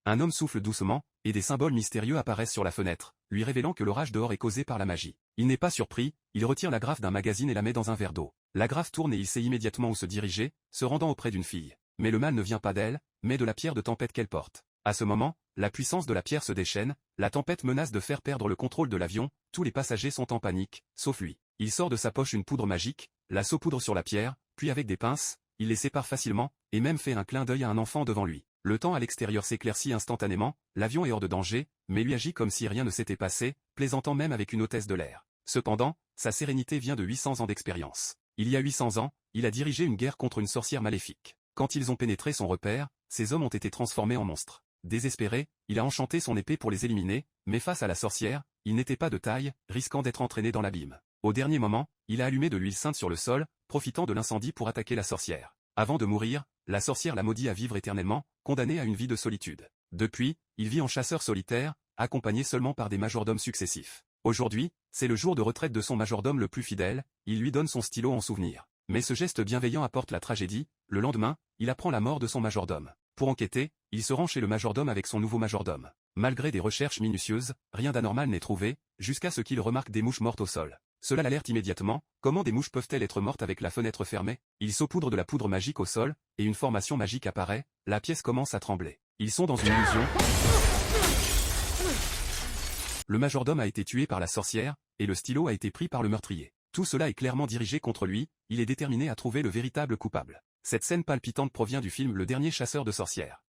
Un homme souffle doucement, et des symboles mystérieux apparaissent sur la fenêtre, lui révélant que l'orage dehors est causé par la magie. Il n'est pas surpris, il retire l'agrafe d'un magazine et la met dans un verre d'eau. L'agrafe tourne et il sait immédiatement où se diriger, se rendant auprès d'une fille. Mais le mal ne vient pas d'elle, mais de la pierre de tempête qu'elle porte. À ce moment, la puissance de la pierre se déchaîne, la tempête menace de faire perdre le contrôle de l'avion, tous les passagers sont en panique, sauf lui. Il sort de sa poche une poudre magique, la saupoudre sur la pierre, puis avec des pinces, il les sépare facilement, et même fait un clin d'œil à un enfant devant lui. Le temps à l'extérieur s'éclaircit instantanément, l'avion est hors de danger, mais lui agit comme si rien ne s'était passé, plaisantant même avec une hôtesse de l'air. Cependant, sa sérénité vient de 800 ans d'expérience. Il y a 800 ans, il a dirigé une guerre contre une sorcière maléfique. Quand ils ont pénétré son repère, ces hommes ont été transformés en monstres. Désespéré, il a enchanté son épée pour les éliminer, mais face à la sorcière, il n'était pas de taille, risquant d'être entraîné dans l'abîme. Au dernier moment, il a allumé de l'huile sainte sur le sol, profitant de l'incendie pour attaquer la sorcière. Avant de mourir, la sorcière l'a maudit à vivre éternellement, condamné à une vie de solitude. Depuis, il vit en chasseur solitaire, accompagné seulement par des majordomes successifs. Aujourd'hui, c'est le jour de retraite de son majordome le plus fidèle, il lui donne son stylo en souvenir. Mais ce geste bienveillant apporte la tragédie, le lendemain, il apprend la mort de son majordome. Pour enquêter, il se rend chez le majordome avec son nouveau majordome. Malgré des recherches minutieuses, rien d'anormal n'est trouvé, jusqu'à ce qu'il remarque des mouches mortes au sol. Cela l'alerte immédiatement, comment des mouches peuvent-elles être mortes avec la fenêtre fermée? Il saupoudre de la poudre magique au sol, et une formation magique apparaît, la pièce commence à trembler. Ils sont dans une illusion. Le majordome a été tué par la sorcière, et le stylo a été pris par le meurtrier. Tout cela est clairement dirigé contre lui, il est déterminé à trouver le véritable coupable. Cette scène palpitante provient du film Le Dernier chasseur de sorcières.